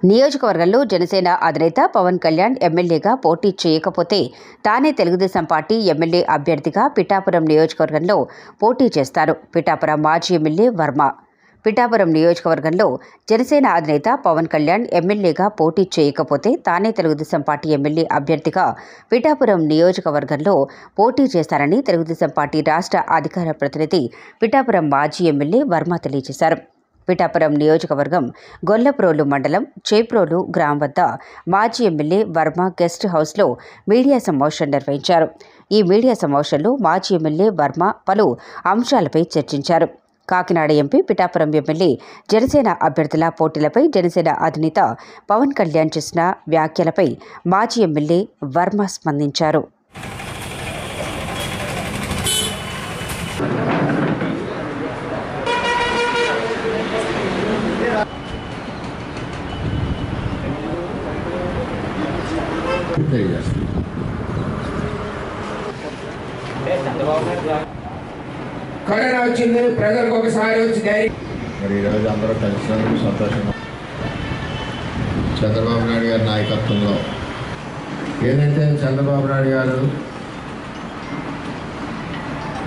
నియోజకవర్గంలో జనసేన అధినేత పవన్ కళ్యాణ్ ఎమ్మెల్యేగా పోటీ చేయకపోతే తానే తెలుగుదేశం పార్టీ ఎమ్మెల్యే అభ్యర్థిగా పిఠాపురం నియోజకవర్గంలో పోటీ చేస్తారు. పిఠాపురం మాజీ ఎమ్మెల్యే వర్మ. పిఠాపురం నియోజకవర్గంలో జనసేన అధినేత పవన్ కళ్యాణ్ ఎమ్మెల్యేగా పోటీ చేయకపోతే తానే తెలుగుదేశం పార్టీ ఎమ్మెల్యే అభ్యర్థిగా పిఠాపురం నియోజకవర్గంలో పోటీ చేస్తారని తెలుగుదేశం పార్టీ రాష్ట్ర అధికార ప్రతినిధి పిఠాపురం మాజీ ఎమ్మెల్యే వర్మ తెలియజేశారు. పిఠాపురం నియోజకవర్గం గొల్లప్రోలు మండలం చేప్రోలు గ్రామం వద్ద మాజీ ఎమ్మెల్యే వర్మ గెస్ట్ హౌస్లో మీడియా సమావేశం నిర్వహించారు. ఈ మీడియా సమావేశంలో మాజీ ఎమ్మెల్యే వర్మ పలు అంశాలపై చర్చించారు. కాకినాడ ఎంపీ, పిఠాపురం ఎమ్మెల్యే జనసేన అభ్యర్థుల పోటీలపై జనసేన అధినేత పవన్ కళ్యాణ్ చేసిన వ్యాఖ్యలపై మాజీ ఎమ్మెల్యే వర్మ స్పందించారు. కరోనా వచ్చింది, ప్రజలకు ఒకసారి వచ్చి మరి ఈరోజు అందరూ కలిసినందుకు సంతోషంగా. చంద్రబాబు నాయుడు గారి నాయకత్వంలో ఏదైతే చంద్రబాబు నాయుడు గారు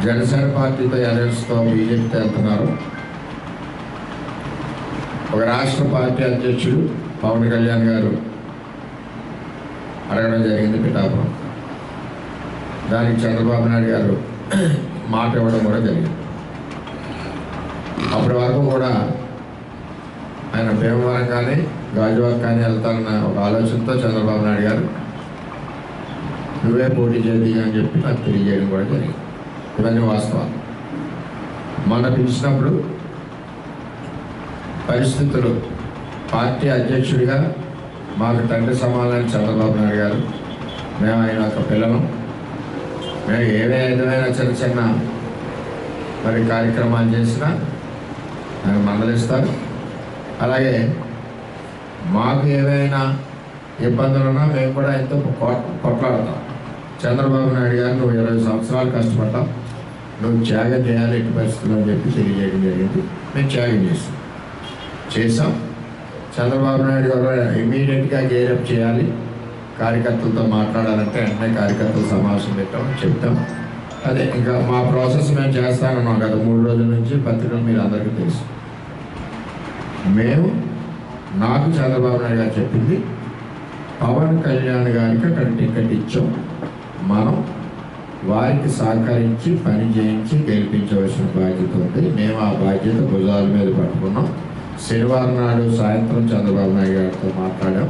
జనసేన పార్టీతో అలయన్స్తో బీజేపీతో వెళ్తున్నారు. ఒక రాష్ట్ర పార్టీ అధ్యక్షుడు పవన్ కళ్యాణ్ గారు అడగడం జరిగింది పిఠాపురం. దానికి చంద్రబాబు నాయుడు గారు మాట ఇవ్వడం కూడా జరిగింది. అప్పటి వరకు కూడా ఆయన భీమవరం కానీ గాజువాక్ కానీ వెళ్తానన్న ఒక ఆలోచనతో చంద్రబాబు నాయుడు గారు నువ్వే పోటీ చేయి అని చెప్పి నాకు తెలియజేయడం కూడా జరిగింది. ఇవన్నీ వాస్తవాలు. మొన్న పిలిచినప్పుడు పరిస్థితులు పార్టీ అధ్యక్షుడిగా మాకు తండ్రి సమానాన్ని చంద్రబాబు నాయుడు గారు, మేము ఆయన ఒక పిల్లలు, మేము ఏ విధమైన చిన్న చిన్న మరి కార్యక్రమాలు చేసినా ఆయన మందలిస్తారు. అలాగే మాకు ఏవైనా ఇబ్బందులు ఉన్నా మేము కూడా ఎంతో కొట్లాడతాం. చంద్రబాబు నాయుడు గారు నువ్వు 20 సంవత్సరాలు కష్టపడ్డావు, నువ్వు త్యాగం చేయాలి ఎట్టి పరిస్థితులు అని చెప్పి తెలియజేయడం జరిగింది. మేము త్యాగం చేసాం. చంద్రబాబు నాయుడు గారు ఇమీడియట్గా గేరప్ చేయాలి, కార్యకర్తలతో మాట్లాడాలంటే వెంటనే కార్యకర్తల సమావేశం పెట్టామని చెప్తాం. అదే ఇంకా మా ప్రాసెస్ మేము చేస్తానన్నాం గత 3 రోజుల నుంచి. పత్రికలు మీరు అందరికీ తెలుసు. నాకు చంద్రబాబు నాయుడు గారు చెప్పింది పవన్ కళ్యాణ్ గారికి అక్కడ టికెట్ ఇచ్చాం, మనం వారికి సహకరించి పని చేయించి గెలిపించవలసిన బాధ్యత ఉంది. మేము ఆ బాధ్యత భుజాల మీద పట్టుకున్నాం. శనివారం నాడు సాయంత్రం చంద్రబాబు నాయుడు గారితో మాట్లాడాం.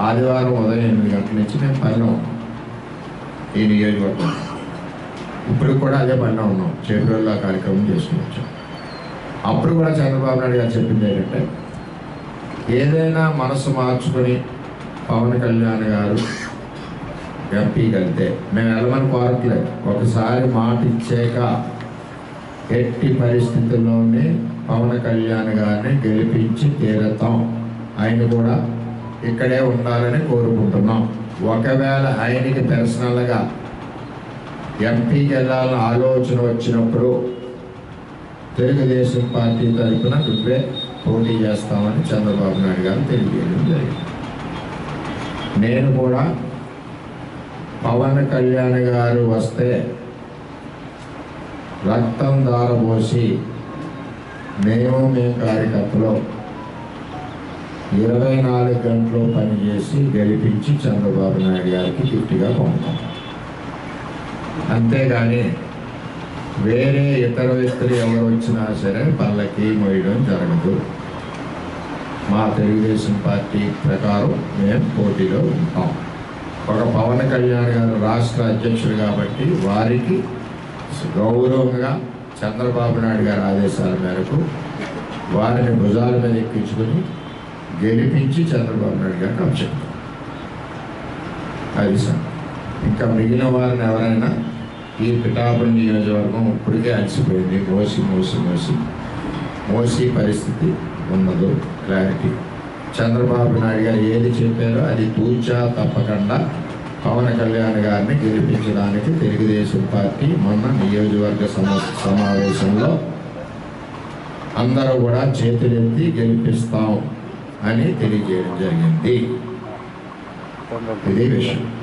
ఆదివారం ఉదయం 8 గంటల నుంచి మేము పనిలో ఉన్నాం ఈ నియోజకవర్గం. ఇప్పుడు కూడా అదే పనిలో ఉన్నాం. చేపల్లో కార్యక్రమం చేసుకుని వచ్చాం. అప్పుడు కూడా చంద్రబాబు నాయుడు గారు చెప్పింది ఏంటంటే, ఏదైనా మనసు మార్చుకొని పవన్ కళ్యాణ్ గారు ఎంపీకి వెళ్తే మేము వెళ్ళమని కోరట్లేదు. ఒకసారి మాట ఇచ్చాక ఎట్టి పరిస్థితుల్లోనే పవన్ కళ్యాణ్ గారిని గెలిపించి తీరుతాం. ఆయన కూడా ఇక్కడే ఉండాలని కోరుకుంటున్నాం. ఒకవేళ ఆయనకి పర్సనల్గా ఎంపీకి వెళ్ళాలని ఆలోచన వచ్చినప్పుడు తెలుగుదేశం పార్టీ తరఫున నువ్వే పోటీ చేస్తామని చంద్రబాబు నాయుడు గారు తెలియజేయడం జరిగింది. నేను కూడా పవన్ కళ్యాణ్ గారు వస్తే రక్తం దారబోసి మేము కార్యకర్తలు 24 గంటలు పనిచేసి గెలిపించి చంద్రబాబు నాయుడు గారికి గిఫ్ట్గా పంపుతాం. అంతేగాని వేరే ఇతర వ్యక్తులు ఎవరు వచ్చినా సరే పల్లకి మోయడం జరగదు. మా తెలుగుదేశం పార్టీ ప్రకారం మేము పోటీలో ఉంటాం. ఒక పవన్ కళ్యాణ్ గారు రాష్ట్ర అధ్యక్షుడు కాబట్టి వారికి గౌరవంగా చంద్రబాబు నాయుడు గారి ఆదేశాల మేరకు వారిని భుజాల మీద ఎక్కించుకొని గెలిపించి చంద్రబాబు నాయుడు గారికి అప్పచెప్తాం. అది సార్. ఇంకా మిగిలిన వారిని ఎవరైనా ఈ పిఠాపురం నియోజకవర్గం ఇప్పటికే అలసిపోయింది. మోసి పరిస్థితి ఉన్నదో క్లారిటీ. చంద్రబాబు నాయుడు గారు ఏది చెప్పారో అది తూచా తప్పకుండా పవన్ కళ్యాణ్ గారిని గెలిపించడానికి తెలుగుదేశం పార్టీ మొన్న నియోజకవర్గ సమావేశంలో అందరూ కూడా చేతులెత్తి గెలిపిస్తాం అని తెలియజేయడం జరిగింది. ఇదే విషయం.